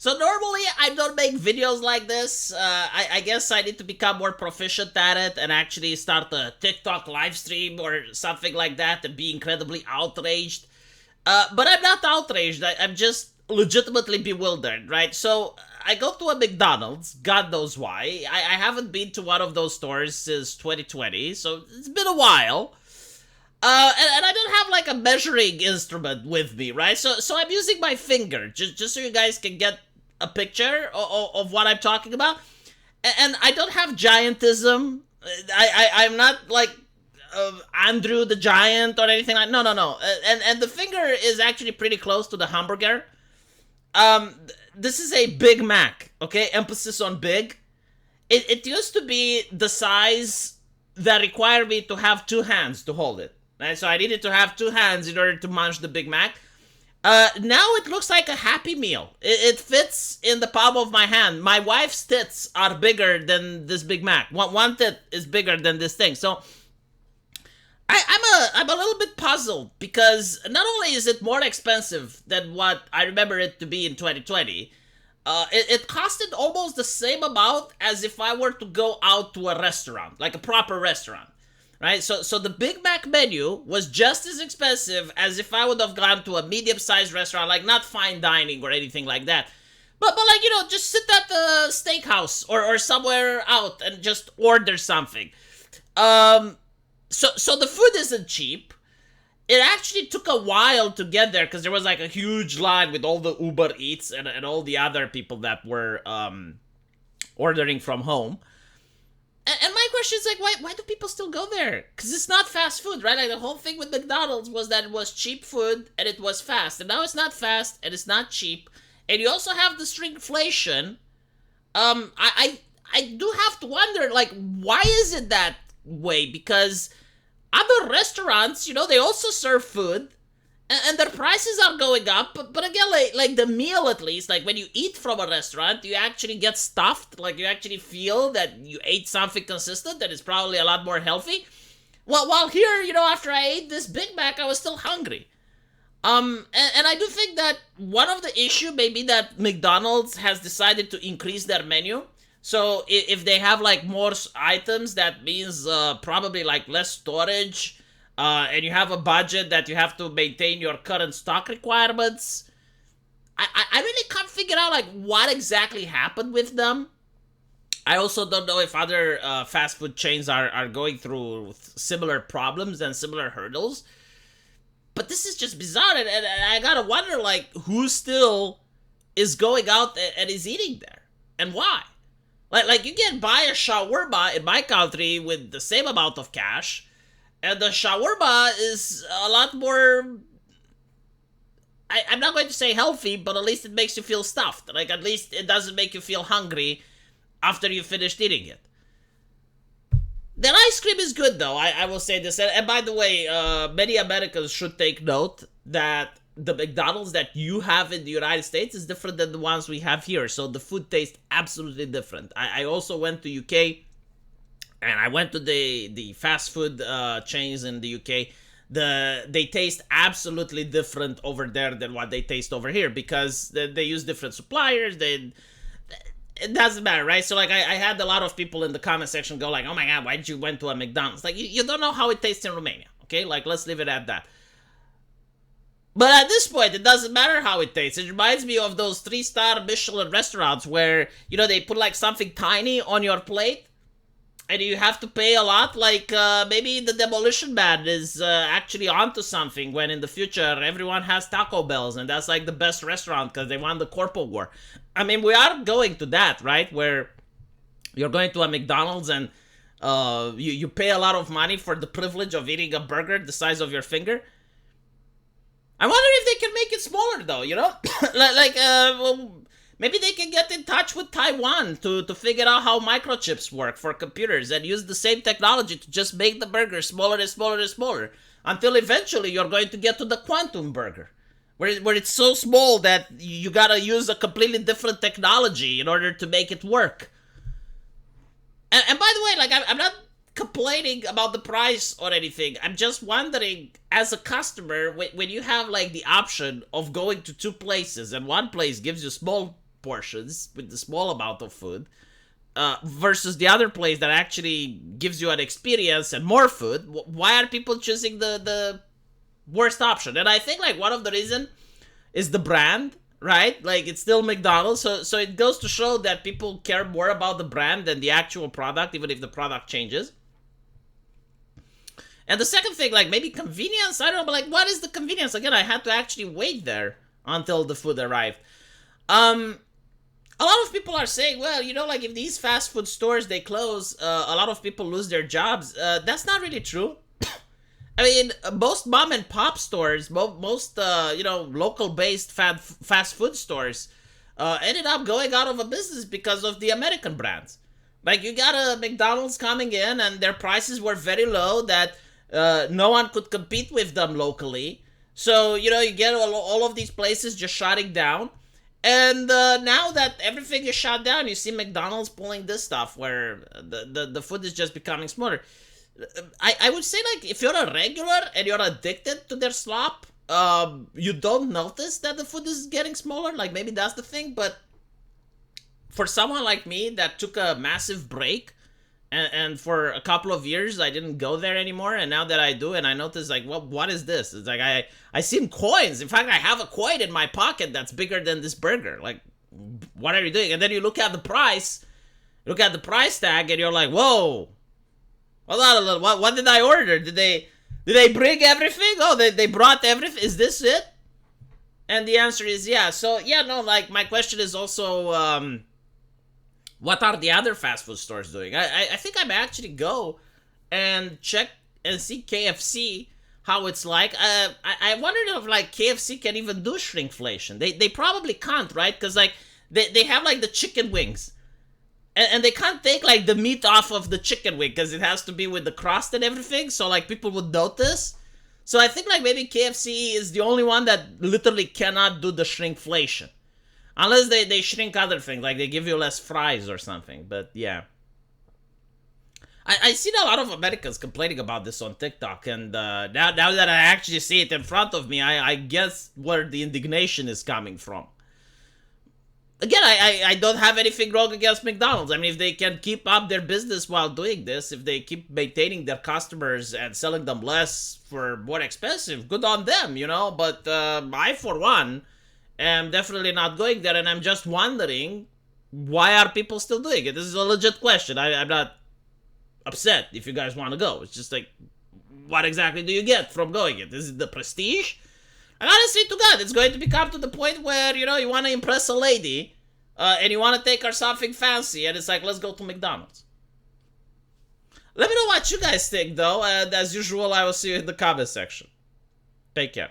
So normally I don't make videos like this. I guess I need to become more proficient at it and actually start a TikTok live stream or something like that and be incredibly outraged. But I'm not outraged. I'm just legitimately bewildered, right? So I go to a McDonald's. God knows why. I haven't been to one of those stores since 2020, so it's been a while. And I don't have like a measuring instrument with me, right? So I'm using my finger, just so you guys can get a picture of what I'm talking about. And I don't have giantism. I'm not like Andrew the Giant or anything like. No. And the finger is actually pretty close to the hamburger. This is a Big Mac. Okay, emphasis on big. It used to be the size that required me to have two hands to hold it. Right? So I needed to have two hands in order to munch the Big Mac. Now it looks like a Happy Meal. It fits in the palm of my hand. My wife's tits are bigger than this Big Mac. One tit is bigger than this thing. So I'm a little bit puzzled because not only is it more expensive than what I remember it to be in 2020, it costed almost the same amount as if I were to go out to a restaurant, like a proper restaurant. Right, so the Big Mac menu was just as expensive as if I would have gone to a medium-sized restaurant, like not fine dining or anything like that, but like just sit at the steakhouse or somewhere out and just order something. So the food isn't cheap. It actually took a while to get there because there was like a huge line with all the Uber Eats and all the other people that were ordering from home. And my question is, like, why do people still go there? Because it's not fast food, right? Like, the whole thing with McDonald's was that it was cheap food and it was fast. And now it's not fast and it's not cheap. And you also have the shrinkflation. I do have to wonder, like, why is it that way? Because other restaurants, they also serve food. And their prices are going up, but again, like the meal at least, like when you eat from a restaurant, you actually get stuffed, like you actually feel that you ate something consistent that is probably a lot more healthy. Well, while here, after I ate this Big Mac, I was still hungry. And I do think that one of the issue may be that McDonald's has decided to increase their menu. So if they have like more items, that means probably like less storage. And you have a budget that you have to maintain your current stock requirements. I really can't figure out like what exactly happened with them. I also don't know if other fast food chains are going through similar problems and similar hurdles. But this is just bizarre, and I gotta wonder like who still is going out and is eating there and why. Like you can buy a shawarma in my country with the same amount of cash. And the shawarma is a lot more, I'm not going to say healthy, but at least it makes you feel stuffed. Like, at least it doesn't make you feel hungry after you finished eating it. The ice cream is good, though. I will say this. And by the way, many Americans should take note that the McDonald's that you have in the United States is different than the ones we have here. So the food tastes absolutely different. I also went to UK. And I went to the fast food chains in the UK. They taste absolutely different over there than what they taste over here because they use different suppliers. It doesn't matter, right? So like I had a lot of people in the comment section go like, "Oh my God, why did you went to a McDonald's?" Like you don't know how it tastes in Romania, okay? Like let's leave it at that. But at this point, it doesn't matter how it tastes. It reminds me of those 3-star Michelin restaurants where they put like something tiny on your plate. And you have to pay a lot, like maybe the Demolition Man is actually onto something when in the future everyone has Taco Bells and that's like the best restaurant because they won the Corpo War. I mean, we are going to that, right? Where you're going to a McDonald's and you pay a lot of money for the privilege of eating a burger the size of your finger. I wonder if they can make it smaller though, well, maybe they can get in touch with Taiwan to figure out how microchips work for computers and use the same technology to just make the burger smaller and smaller and smaller until eventually you're going to get to the quantum burger where it's so small that you gotta use a completely different technology in order to make it work. And by the way, like I'm not complaining about the price or anything. I'm just wondering, as a customer, when you have like the option of going to two places and one place gives you small portions with the small amount of food, versus the other place that actually gives you an experience and more food. Why are people choosing the worst option? And I think like one of the reason is the brand, right? Like it's still McDonald's, so it goes to show that people care more about the brand than the actual product, even if the product changes. And the second thing, like maybe convenience, I don't know, but like what is the convenience? Again, I had to actually wait there until the food arrived. A lot of people are saying, well, you know, like if these fast food stores they close, a lot of people lose their jobs. That's not really true. I mean, most mom and pop stores, most you know, local based fast food stores, ended up going out of a business because of the American brands. Like you got a McDonald's coming in, and their prices were very low that no one could compete with them locally. So you know, you get all of these places just shutting down. And now that everything is shut down, you see McDonald's pulling this stuff where the food is just becoming smaller. I would say, like, if you're a regular and you're addicted to their slop, you don't notice that the food is getting smaller. Like, maybe that's the thing. But for someone like me that took a massive break, and for a couple of years I didn't go there anymore, and now that I do, and I notice like, what is this? It's like I seen coins. In fact, I have a coin in my pocket that's bigger than this burger. Like, what are you doing? And then you look at the price tag, and you're like, whoa, hold on a little. What did I order? Did they bring everything? Oh, they brought everything. Is this it? And the answer is yeah. So yeah, no, like my question is also what are the other fast food stores doing? I think I may actually go and check and see KFC, how it's like. I wondered if like KFC can even do shrinkflation. They probably can't, right? Because like they have like the chicken wings, and they can't take like the meat off of the chicken wing because it has to be with the crust and everything. So like people would notice. So I think like maybe KFC is the only one that literally cannot do the shrinkflation. Unless they shrink other things, like they give you less fries or something. But yeah. I seen a lot of Americans complaining about this on TikTok. And now that I actually see it in front of me, I guess where the indignation is coming from. Again, I don't have anything wrong against McDonald's. I mean, if they can keep up their business while doing this, if they keep maintaining their customers and selling them less for more expensive, good on them, you know. But I, for one, am definitely not going there, and I'm just wondering, why are people still doing it? This is a legit question. I'm not upset if you guys want to go. It's just like, what exactly do you get from going it? Is it the prestige? And honestly to God, it's going to become to the point where, you know, you want to impress a lady, and you want to take her something fancy, and it's like, let's go to McDonald's. Let me know what you guys think, though, and as usual, I will see you in the comment section. Take care.